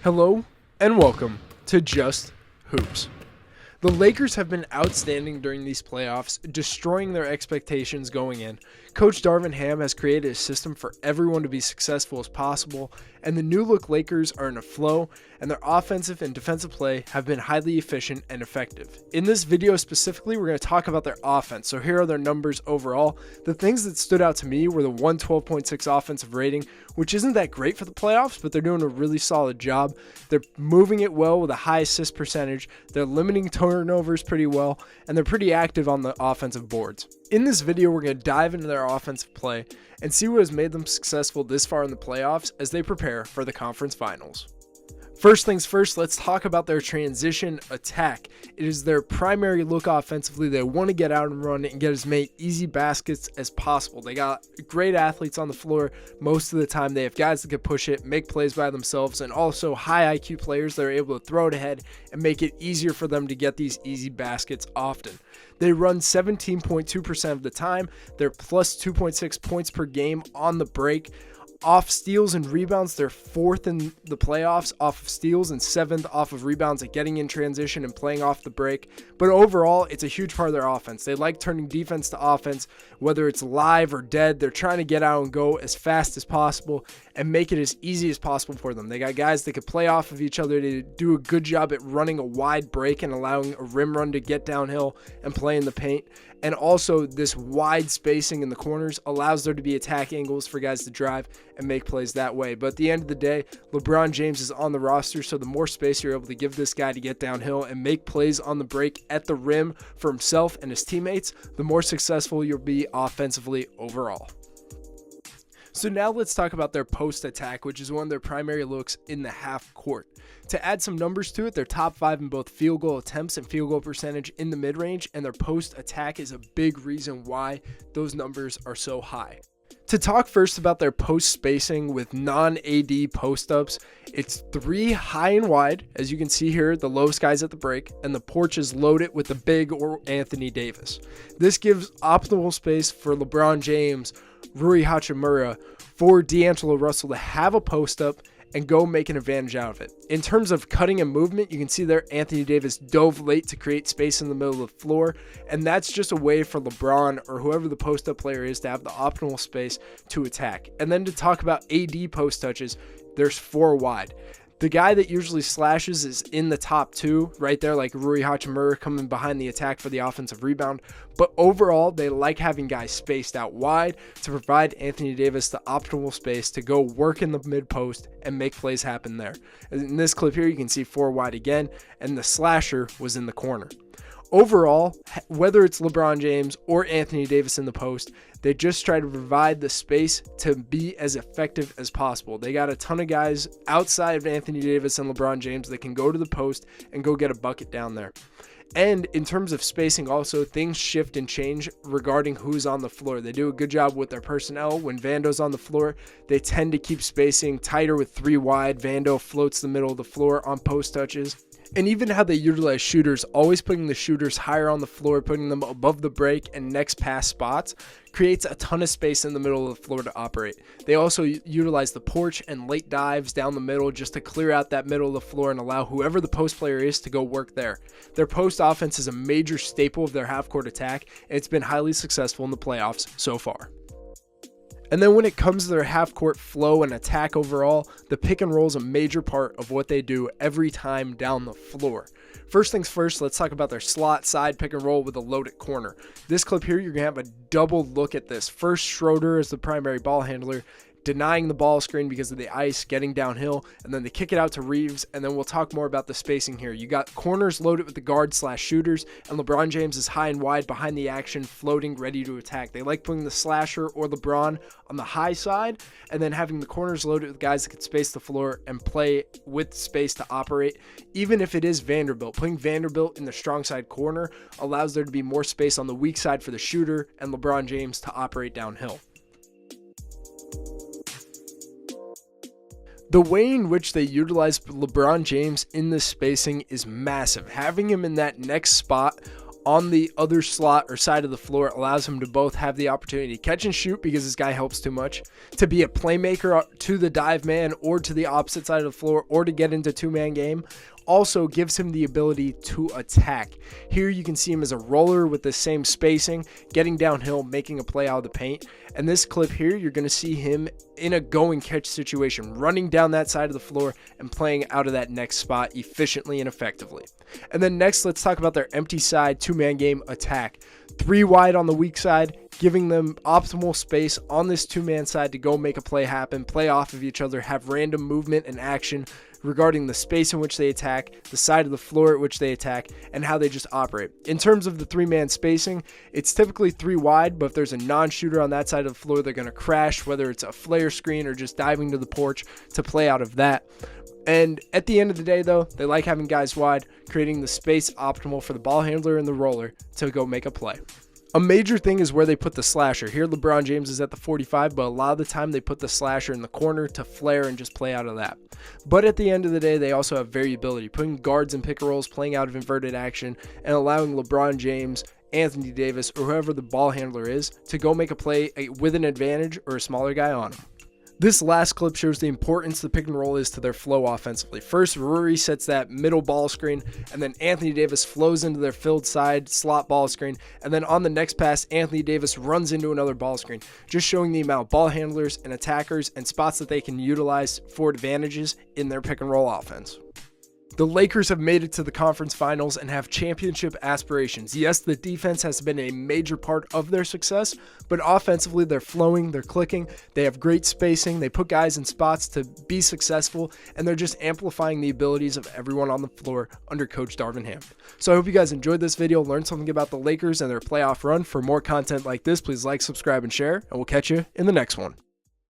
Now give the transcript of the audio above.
Hello and welcome to Just Hoops. The Lakers have been outstanding during these playoffs, destroying their expectations going in. Coach Darvin Ham has created a system for everyone to be successful as possible, and the new-look Lakers are in a flow, and their offensive and defensive play have been highly efficient and effective. In this video specifically, we're going to talk about their offense, so here are their numbers overall. The things that stood out to me were the 112.6 offensive rating, which isn't that great for the playoffs, but they're doing a really solid job. They're moving it well with a high assist percentage, they're limiting turnovers pretty well, and they're pretty active on the offensive boards. In this video, we're going to dive into their offensive play and see what has made them successful this far in the playoffs as they prepare for the conference finals. First things first, let's talk about their transition attack. It is their primary look offensively. They want to get out and run and get as many easy baskets as possible. They got great athletes on the floor most of the time. They have guys that can push it, make plays by themselves, and also high IQ players that are able to throw it ahead and make it easier for them to get these easy baskets often. They run 17.2% of the time. They're plus 2.6 points per game on the break. Off steals and rebounds, they're fourth in the playoffs off of steals and seventh off of rebounds at getting in transition and playing off the break. But overall, it's a huge part of their offense. They like turning defense to offense, whether it's live or dead. They're trying to get out and go as fast as possible and make it as easy as possible for them. They got guys that could play off of each other to do a good job at running a wide break and allowing a rim run to get downhill and play in the paint. And also, this wide spacing in the corners allows there to be attack angles for guys to drive and make plays that way. But at the end of the day, LeBron James is on the roster, so the more space you're able to give this guy to get downhill and make plays on the break at the rim for himself and his teammates, the more successful you'll be offensively overall. So now let's talk about their post attack, which is one of their primary looks in the half court. To add some numbers to it, they're top 5 in both field goal attempts and field goal percentage in the mid-range, and their post attack is a big reason why those numbers are so high. To talk first about their post spacing with non-AD post-ups, it's 3 high and wide, as you can see here, the lowest guys at the break, and the porch is loaded with the big or Anthony Davis. This gives optimal space for LeBron James, Rui Hachimura, for D'Angelo Russell to have a post-up and go make an advantage out of it. In terms of cutting and movement, you can see there Anthony Davis dove late to create space in the middle of the floor, and that's just a way for LeBron or whoever the post-up player is to have the optimal space to attack. And then to talk about AD post touches, there's 4 wide. The guy that usually slashes is in the top 2 right there, like Rui Hachimura coming behind the attack for the offensive rebound. But overall, they like having guys spaced out wide to provide Anthony Davis the optimal space to go work in the mid post and make plays happen there. In this clip here, you can see 4 wide again, and the slasher was in the corner. Overall, whether it's LeBron James or Anthony Davis in the post, they just try to provide the space to be as effective as possible. They got a ton of guys outside of Anthony Davis and LeBron James that can go to the post and go get a bucket down there. And in terms of spacing also, things shift and change regarding who's on the floor. They do a good job with their personnel. When Vando's on the floor, they tend to keep spacing tighter with 3 wide. Vando floats the middle of the floor on post touches. And even how they utilize shooters, always putting the shooters higher on the floor, putting them above the break and next pass spots, creates a ton of space in the middle of the floor to operate. They also utilize the porch and late dives down the middle just to clear out that middle of the floor and allow whoever the post player is to go work there. Their post offense is a major staple of their half-court attack, and it's been highly successful in the playoffs so far. And then when it comes to their half-court flow and attack overall, the pick and roll is a major part of what they do every time down the floor. First things first, let's talk about their slot side pick and roll with a loaded corner. This clip here, you're going to have a double look at this. First, Schroeder is the primary ball handler, denying the ball screen because of the ice, getting downhill, and then they kick it out to Reeves, and then we'll talk more about the spacing here. You got corners loaded with the guard/shooters, and LeBron James is high and wide behind the action, floating, ready to attack. They like putting the slasher or LeBron on the high side, and then having the corners loaded with guys that can space the floor and play with space to operate. Even if it is Vanderbilt, putting Vanderbilt in the strong side corner allows there to be more space on the weak side for the shooter and LeBron James to operate downhill. The way in which they utilize LeBron James in this spacing is massive. Having him in that next spot on the other slot or side of the floor allows him to both have the opportunity to catch and shoot because this guy helps too much, to be a playmaker to the dive man or to the opposite side of the floor, or to get into two-man game. Also gives him the ability to attack. Here you can see him as a roller with the same spacing, getting downhill, making a play out of the paint. And this clip here, you're going to see him in a go and catch situation, running down that side of the floor and playing out of that next spot efficiently and effectively. And then next, let's talk about their empty side two-man game attack. 3 wide on the weak side, giving them optimal space on this two-man side to go make a play happen, play off of each other, have random movement and action regarding the space in which they attack, the side of the floor at which they attack, and how they just operate. In terms of the 3-man spacing, it's typically 3 wide, but if there's a non-shooter on that side of the floor, they're going to crash, whether it's a flare screen or just diving to the porch to play out of that. And at the end of the day, though, they like having guys wide, creating the space optimal for the ball handler and the roller to go make a play. A major thing is where they put the slasher. Here, LeBron James is at the 45, but a lot of the time they put the slasher in the corner to flare and just play out of that. But at the end of the day, they also have variability, putting guards in pick and rolls, playing out of inverted action, and allowing LeBron James, Anthony Davis, or whoever the ball handler is to go make a play with an advantage or a smaller guy on him. This last clip shows the importance the pick and roll is to their flow offensively. First, Rory sets that middle ball screen, and then Anthony Davis flows into their filled side slot ball screen, and then on the next pass, Anthony Davis runs into another ball screen, just showing the amount of ball handlers and attackers and spots that they can utilize for advantages in their pick and roll offense. The Lakers have made it to the conference finals and have championship aspirations. Yes, the defense has been a major part of their success, but offensively they're flowing, they're clicking, they have great spacing, they put guys in spots to be successful, and they're just amplifying the abilities of everyone on the floor under Coach Darvin Ham. So I hope you guys enjoyed this video, learned something about the Lakers and their playoff run. For more content like this, please like, subscribe, and share, and we'll catch you in the next one.